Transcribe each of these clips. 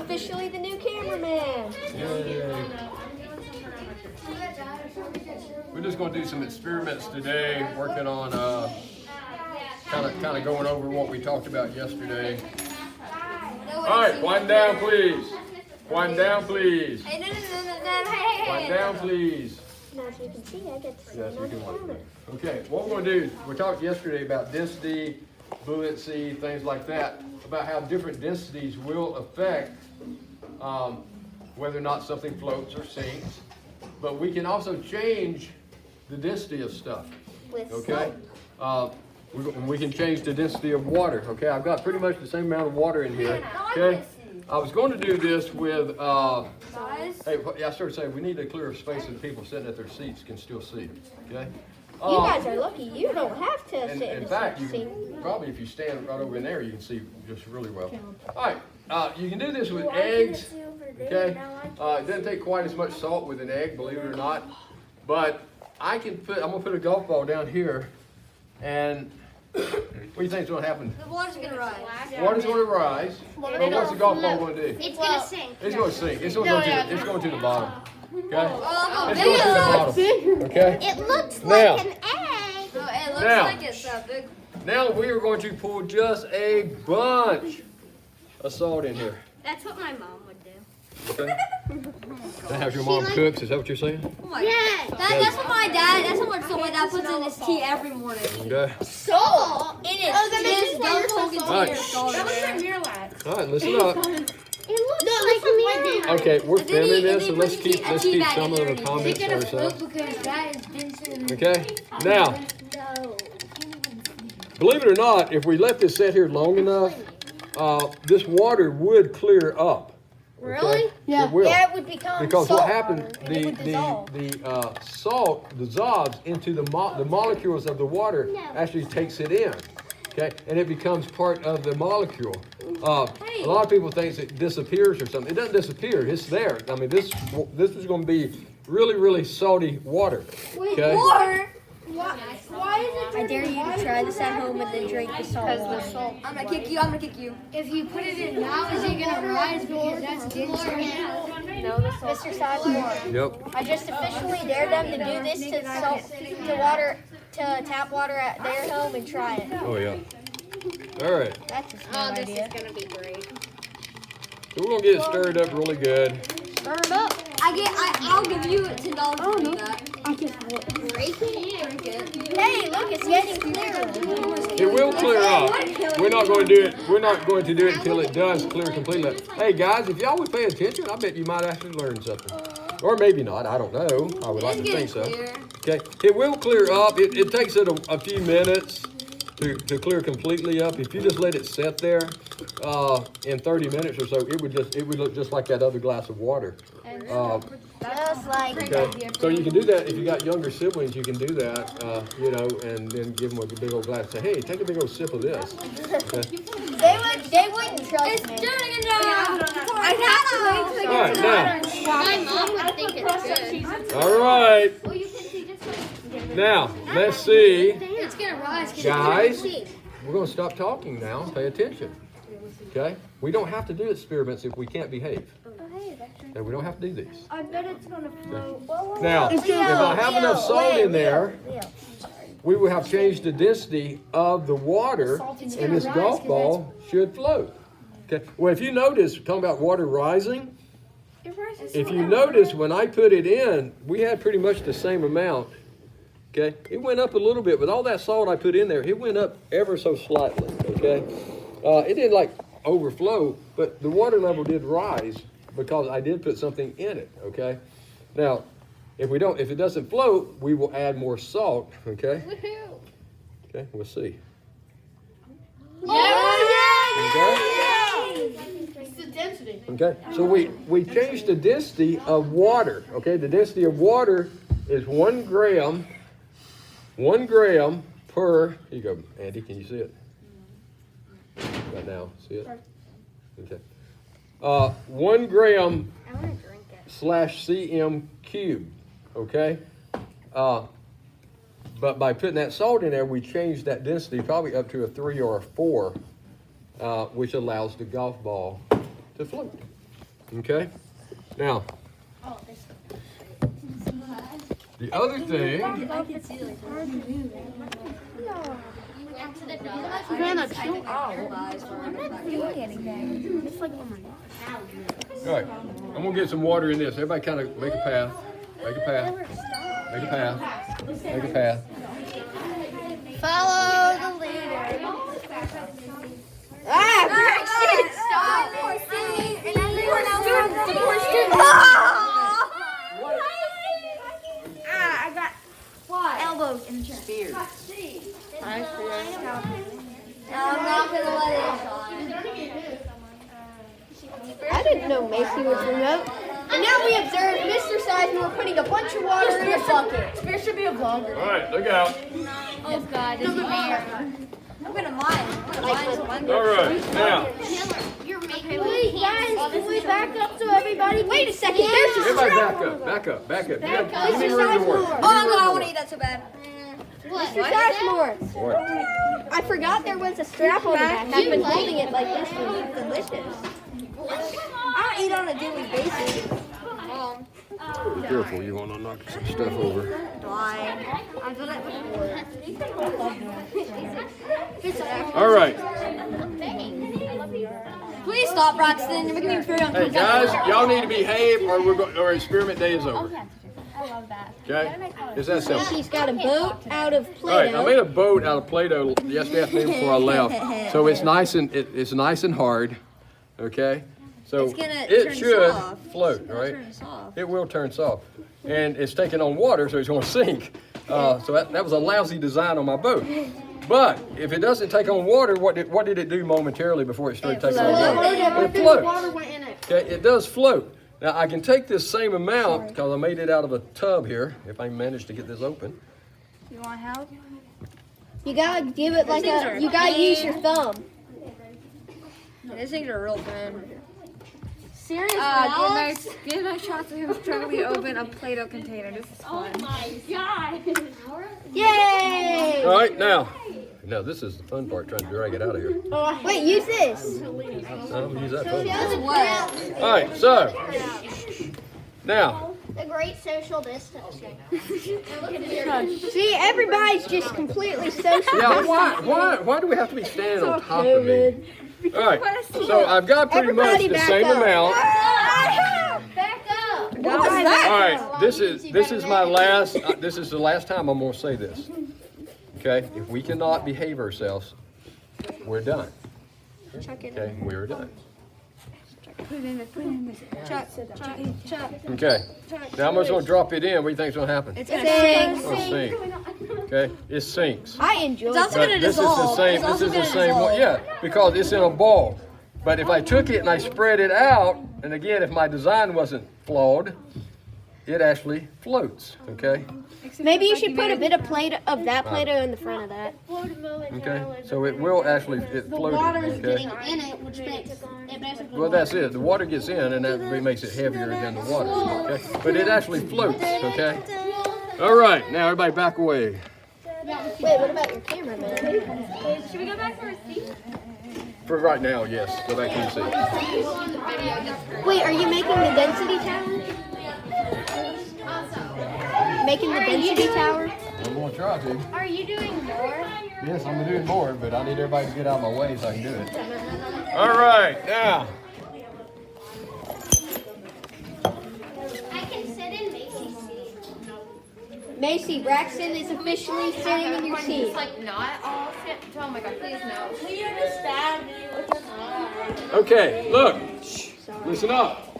officially the new cameraman. Yay. We're just going to do some experiments today, working on kind of going over what we talked about yesterday. All right, wind down, please. Wind down, please. Hey, no, hey. Wind down, please. Now, as you can see, I get to see Yes, we my can wind camera. down. Okay, what we're going to do, we talked yesterday about density, buoyancy, things like that, about how different densities will affect whether or not something floats or sinks. But we can also change the density of stuff. With Okay? We can change the density of water. Okay, I've got pretty much the same amount of water in here. Okay? I was going to do this with, hey, I started saying we need to clear a space so people sitting at their seats can still see. Okay? You guys are lucky. You don't have to sit In in fact, the you seat. can, probably if you stand right over in there, you can see just really well. All right, you can do this with eggs. Okay? It doesn't take quite as much salt with an egg, believe it or not. But I'm gonna put a golf ball down here, and what do you think's gonna happen? The water's gonna rise. Water's gonna rise. But what's the golf ball gonna do? It's gonna sink. It's gonna sink. It's going to the bottom. Okay? Oh, It's going to the bottom. Okay? It looks Now. like an egg. it looks Now. like it's a big. Now we are going to pour just a bunch of salt in here. That's what my mom would do. Okay? That how your mom cooks? Is that what you're saying? Oh my Yes. That's what my dad. That's what my dad puts in his tea every morning. Okay. Salt in his Dunkin' Alright. Hogan salt. All right, listen up. It looks like an egg. Okay, we're And then filming he- this, and so then let's puts keep a tea bag some in of there the and he- comments to ourselves. Because that is denser than Okay. Now, No. believe it or not, if we let this sit here long enough, this water would clear up. Really? Yeah. It will. Yeah, it would become Because salt what happened, water, and it would dissolve. the salt dissolves into the molecules of the water, actually takes it in, okay, and it becomes part of the molecule. A lot of people think it disappears or something. It doesn't disappear. It's there. I mean, this is going to be really, really salty water. Okay. Or Why is it? I dare you to try this at home and then drink the salt water. I'm gonna kick you. I'm gonna kick you. If you put it in now, is it gonna rise because that's denser? No, Mr. Sizemore. Yep. I just officially dare them to do this to tap water at their home and try it. Oh yeah. All right. That's a smart idea. gonna be great. So we're gonna get it stirred up really good. Stir it up. I'll give you $10 to do that. Break it. Hey, look, it's getting clearer. It will clear up. We're not going to do it. We're not going to do it until it does clear completely. Hey guys, if y'all would pay attention, I bet you might actually learn something. Or maybe not. I don't know. I would like to think so. Okay. It will clear up. It takes it a few minutes to clear completely up. If you just let it sit there in 30 minutes or so, it would look just like that other glass of water. Just like Okay, so you can do that if you got younger siblings. You can do that, and then give them a big old glass. Say, hey, take a big old sip of this. Okay. they wouldn't trust me. All right, now. My mom would think it's good. All right. Now, let's see, It's gonna rise. guys. We're going to stop talking now. Pay attention. Okay. We don't have to do experiments if we can't behave. Okay, we don't have to do these. I bet it's gonna float. Now, if I have enough salt in there, we will have changed the density of the water, and this golf ball should float. Okay. Well, if you notice, talking about water rising, if you notice when I put it in, we had pretty much the same amount. Okay. It went up a little bit, but all that salt I put in there, it went up ever so slightly. Okay. It didn't like overflow, but the water level did rise because I did put something in it. Okay. Now, if it doesn't float, we will add more salt. Okay. Okay. We'll see. It's the density. Okay, so we changed the density of water. Okay, the density of water is 1 gram per. Here you go, Andy. Can you see it? Right now, see it? Okay. 1 gram I wanna drink it. /cm cubed. Okay. But by putting that salt in there, we changed that density probably up to a 3 or a 4, which allows the golf ball to float. Okay? Now, the other thing, all right, I'm gonna get some water in this. Everybody kind of make a path, make a path, make a path, make a path. Follow the leader. Stop. And everyone else I got elbows in the chest. I'm not gonna let it shine. I didn't know Macy was remote. And now we observe Mr. Sizemore putting a bunch of water in a bucket. Spear should be a vlogger. All right, look out. Oh God, this is weird. I'm gonna mine. All right, now, Wait, guys, can we back up so everybody? Wait a second, there's a everybody strap. back up. Give me room to work. Oh my god, I wanna eat that so bad. Mr. Sizemore, What? I forgot there was a strap on the back. I've been holding it like this for delicious. I eat on a daily basis. Be careful, you want to knock some stuff over. Why? I've done it before. All right. Please stop, Braxton. You're making me very Hey uncomfortable. guys, y'all need to behave or experiment day is over. I love that. Okay? It's that simple. She's got a boat out of All right, I Play-Doh. made a boat out of Play-Doh yesterday afternoon before I left. So it's nice and it's nice and hard. Okay? So It's gonna it turn should soft. float, It's gonna right? turn soft. It will turn soft. And it's taking on water, so it's going to sink. So that was a lousy design on my boat. But if it doesn't take on water, what did it do momentarily before it started taking on water? It floats. Okay, it does float. Now I can take this same amount because I made it out of a tub here. If I manage to get this open. You want help? You gotta give it like a. You gotta use your thumb. These things are real thin. Serious? Give nice shots of him struggling to open a Play-Doh container. This is fun. Yay! All right, now this is the fun part, trying to drag it out of here. Wait, use this. I'm gonna use that phone. What? All right, so now The great social distancing. See, everybody's just completely social. yeah, why do we have to be standing on top of me? All right, so I've got pretty much Everybody the back same up. amount. Back up. What was that? All right, this is my last. This is the last time I'm going to say this. Okay, if we cannot behave ourselves, we're done. Okay, we're done. Okay, now I'm just going to drop it in. What do you think's going to happen? It's gonna Sink. It's going to sink. Okay, it sinks. I enjoy It's also that. gonna This is the dissolve. same. It's This also is the gonna same one. dissolve. Yeah, because it's in a ball. But if I took it and I spread it out, and again, if my design wasn't flawed, it actually floats. Okay. Maybe you should put a bit of that Play-Doh in the front of that. Okay. So it will actually float. Okay. in it, which makes it basically. Well, that's it. The water gets in, and that makes it heavier than the water. Okay. But it actually floats. Okay. All right. Now everybody back away. Wait, what about your camera, man? Should we go back for a seat? For right now, yes. Go back to the seat. Wait, are you making the density tower? Making the density tower? I'm going to try to. Are you doing more? Yes, I'm going to do more, but I need everybody to get out of my way so I can do it. All right. Now. I can sit in Macy's seat. Macy, Braxton is officially sitting in your seat. Like not all shit. Oh my god, please no. Okay, look. Listen up.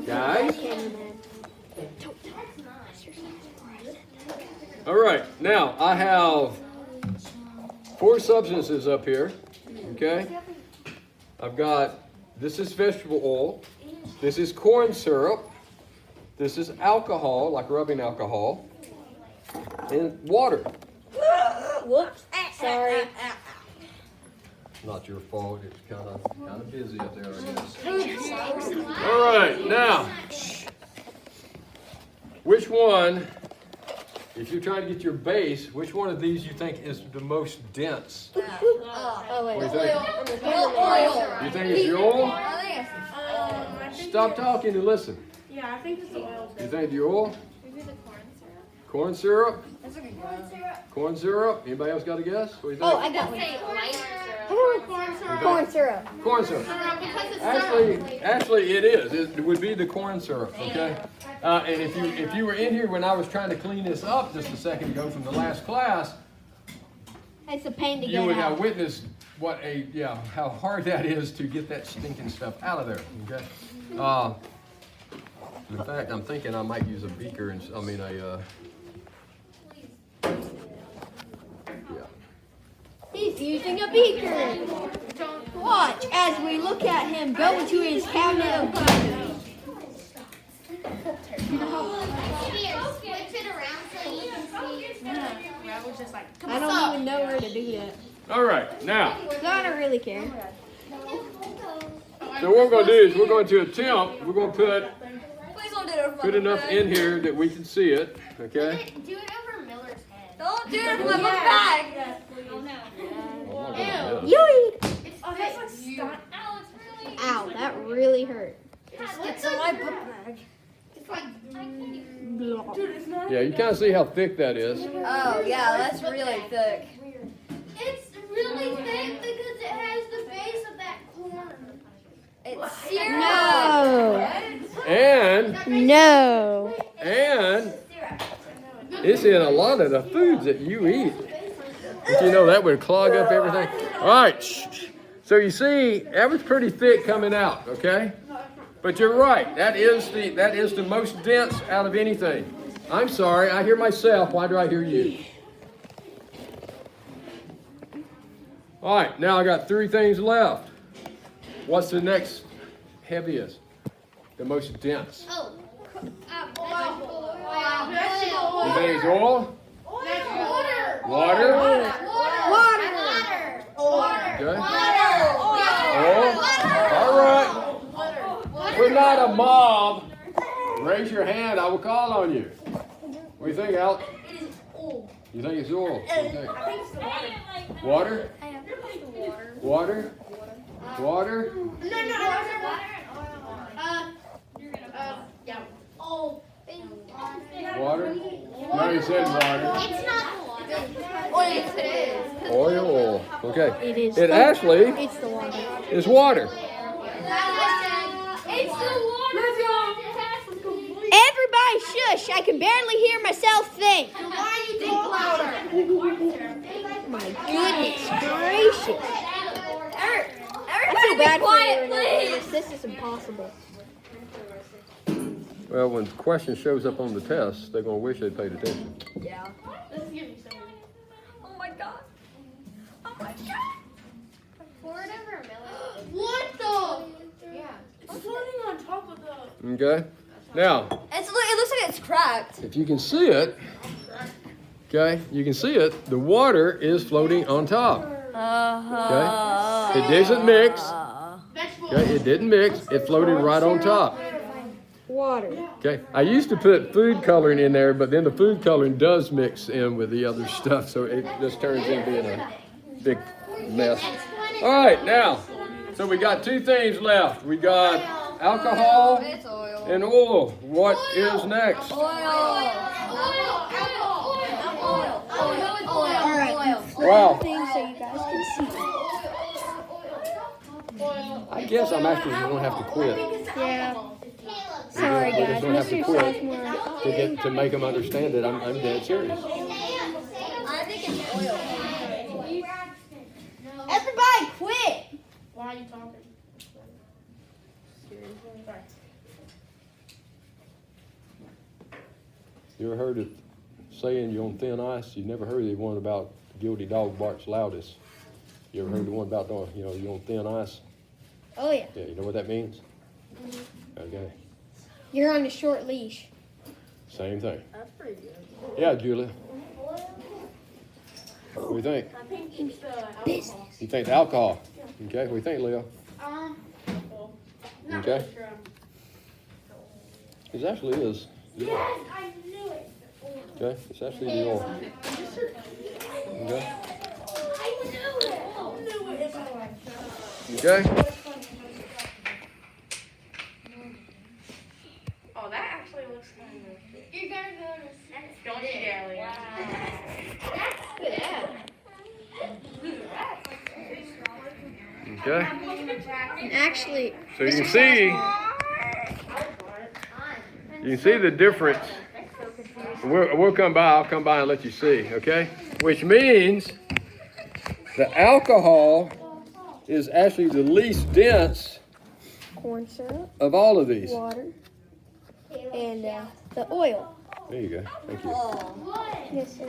Guys. All right, now I have 4 substances up here. Okay. I've got, this is vegetable oil. This is corn syrup. This is alcohol, like rubbing alcohol. And water. Whoops. Sorry. Not your fault. It's kind of busy up there, I guess. All right, now, which one, if you're trying to get your base, which one of these you think is the most dense? Oh, What wait. do you think? Oil. You think it's your oil? I think it's Stop talking and listen. Yeah, I think it's the oil. You think the oil? Maybe the corn syrup? Corn syrup? That's a good one. Corn syrup? Anybody else got a guess? What do you think? Oh, I got one. Say light syrup. Corn syrup. Corn syrup. Corn syrup. Because it's Actually, it is. It would be the corn syrup, okay? And if you were in here when I was trying to clean this up just a second ago from the last class, It's a pain to you get would out. have witnessed how hard that is to get that stinking stuff out of there, okay? In fact, I'm thinking I might use a beaker and, He's using a beaker. Watch as we look at him go into his cabinet of beakers. Here, switch it around so you can see. I was just like, I don't even know where to do that. All right, now, So I don't really care. so what we're going to do is we're going to attempt, we're going to Please don't do it put enough in here that we can see it, okay? Do it over Miller's head. Don't do it from my bag. Oh no. I'm not gonna do it. Yui! Oh, that's like stunt. Ow, it's really. Ow, that really hurt. It's in my book bag. It's like I can't even. Yeah, you kind of see how thick that is. Oh, yeah, that's really thick. It's really thick because it has the base of that corn. It's syrup. No. And No. it's in a lot of the foods that you eat. But you know that would clog up everything. All right, so you see, that was pretty thick coming out, okay? But you're right, that is the most dense out of anything. I'm sorry, I hear myself, why do I hear you? All right, now I got 3 things left. What's the next heaviest? The most dense? Oh. You think it's oil? Water. Water? Water. Okay. Oil? All right. We're not a mob. Raise your hand, I will call on you. What do you think, Alex? You think it's oil? What do you think? I think it's the water. Water? Water? Water? Water? No, you said water. It's not Yes, it is. Oil. Okay. It is. It actually It's the water. is water. It's the water. Everybody shush. I can barely hear myself think. Why you think louder? My goodness gracious. I feel bad for you. This is impossible. Well, when the question shows up on the test, they're going to wish they paid attention. Yeah. Oh my god. Oh my god. Pour it over a Miller. What the? Yeah. It's floating on top of the. Okay? Now, It looks like it's cracked. if you can see it, okay, you can see it, the water is floating on top. Okay? It doesn't mix. Okay? It didn't mix. It floated right on top. Water. Okay? I used to put food coloring in there, but then the food coloring does mix in with the other stuff, so it just turns into being a big mess. All right, now, so we got 2 things left. We got alcohol It's oil. and oil. What is next? Wow. Things so you guys can see. I guess I'm actually going to have to quit Yeah. Sorry We're guys. just gonna have to Mr. quit. Sizemore. to make them understand that I'm dead serious. I think it's oil. Everybody quit. Why are you talking? You ever heard of saying you're on thin ice? You never heard the one about the guilty dog barks loudest. You ever heard the one about you're on thin ice? Oh yeah. Yeah, you know what that means? Okay, You're on a short leash. same thing. That's pretty good. Yeah, Julia. What do you think? I think it's the alcohol. You think the alcohol? Okay, what do you think, Leo? Not Okay. really sure. It actually is. Yes, I knew it. Okay, it's actually the oil. Okay. I knew it. Okay. Don't you dare, Leah. Look at Okay. that. And actually, So you can see the difference. We'll come by. I'll come by and let you see. Okay. Which means the alcohol is actually the least dense corn syrup, of all of these. water, and the oil. There you go. Thank you. Yes, sir.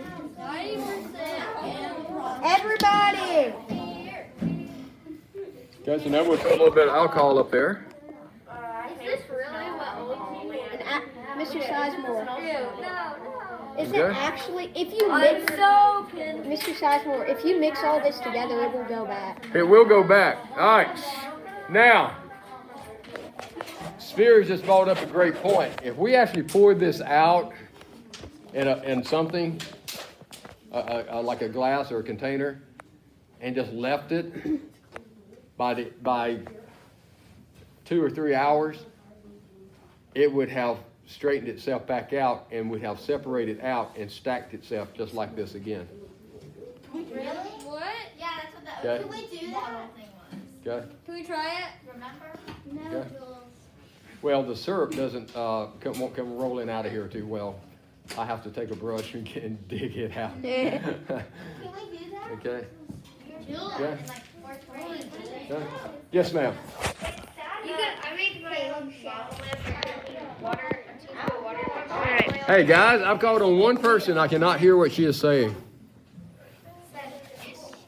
Everybody! Okay, so now we'll put a little bit of alcohol up there. Is this really what old people And Mr. Sizemore. Is it Okay. actually, if you mix, Mr. Sizemore, if you mix all this together, it will go back. It will go back. All right. Now, Spears just brought up a great point. If we actually poured this out in something like a glass or a container, and just left it by 2 or 3 hours, it would have straightened itself back out and would have separated out and stacked itself just like this again. Really? What? Yeah, that's what that. Okay. Can we do that? Okay. Can we try it? Remember? No. Okay. Well, the syrup won't come rolling out of here too well. I have to take a brush and dig it out. Can we do that? Okay. Yeah. Okay. Yes, ma'am. You can. I made my own lava lamp. Water. Water. Hey guys, I've called on one person. I cannot hear what she is saying.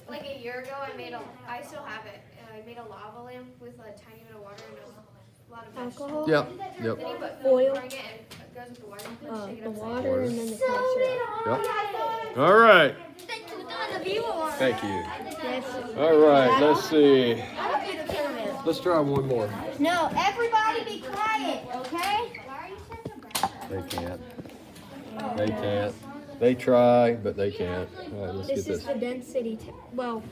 Like a year ago, I still have it. I made a lava lamp with a tiny bit of water and a lot of Alcohol, Yep. Then you put Oil. milk in it and it goes with the water. Take it the outside. water, and then the corn syrup. Yep. All right. Thank Thank you. Yes. All right. Let's see. Let's try one more. No, everybody be quiet, okay? They can't. They can't. They try, but they can't. All right. Let's This get is this. the density. Well,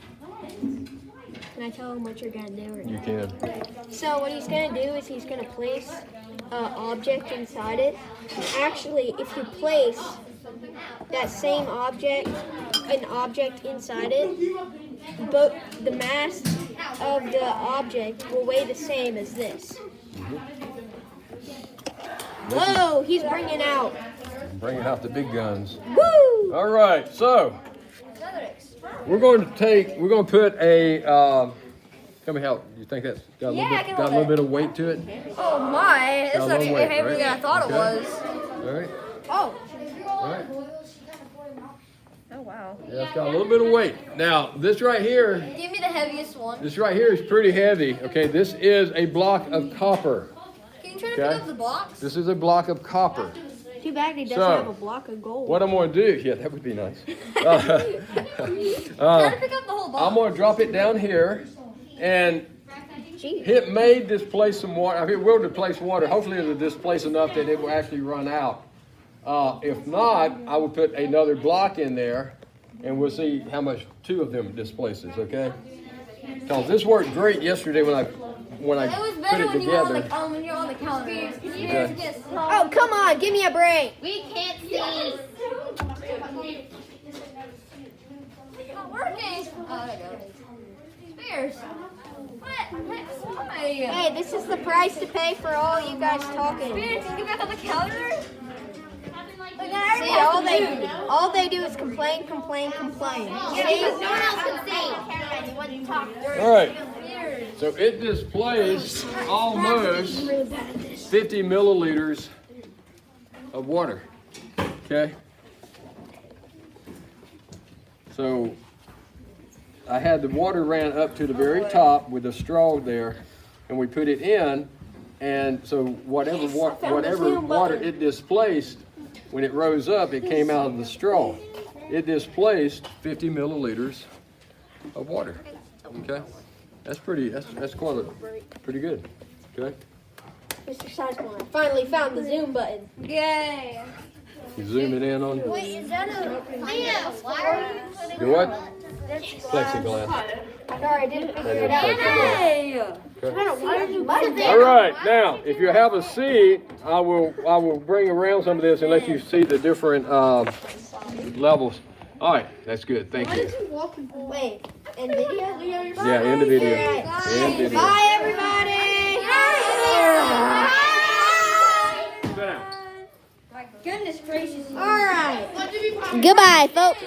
can I tell him what you're gonna do? Or You not? can. So what he's gonna do is he's gonna place an object inside it. Actually, if you place that same object, an object inside it, but the mass of the object will weigh the same as this. Whoa, he's bringing out. Bringing out the big guns. Woo! All right. So we're going to put a. Come help. You think that's got a little bit of weight to it? Oh my! It's Got a little weight, heavier right? than I thought Okay. it was. All right. Oh. All right. Oh wow. Yeah, it's got a little bit of weight. Now, this right here, Give me the heaviest one. this right here is pretty heavy. Okay, this is a block of copper. Can you try to Okay. pick up the box? This is a block of copper. Too bad he doesn't So, have a block of gold. What I'm going to do, yeah, that would be nice. Try to pick up the whole box. I'm going to drop it down here, and Gee. it may displace some water. I mean, it will displace water. Hopefully, it'll displace enough that it will actually run out. If not, I will put another block in there, and we'll see how much 2 of them displaces. Okay? Because this worked great yesterday when I It was put better it when you're on together. when you're on the counter. Okay. Oh, come on, give me a break. We can't see. It's not working. Oh, there it goes. Spears. What? Why? Hey, this is the price to pay for all you guys talking. Spears, can you get back on the counter? See, all they do is complain, complain, complain. See? No one else can see. You want to talk dirty. All right. So it displays almost 50 milliliters of water. Okay? So I had the water ran up to the very top with a straw there, and we put it in, and so whatever water it displaced, when it rose up, it came out of the straw. It displaced 50 milliliters of water. Okay? That's pretty good. Okay? Mr. Sizemore, I finally found the zoom button. Yay. You zoom it in on you. Wait, is that a... Leo, why are you putting... Do what? Plexiglass. Sorry, I didn't figure it out. All right, now if you have a seat, I will bring around some of this and let you see the different levels. All right, that's good. Thank you. Wait, in video? Yeah, end the video. End video. Bye, everybody. Sit down. Goodness gracious. All right. Goodbye, folks.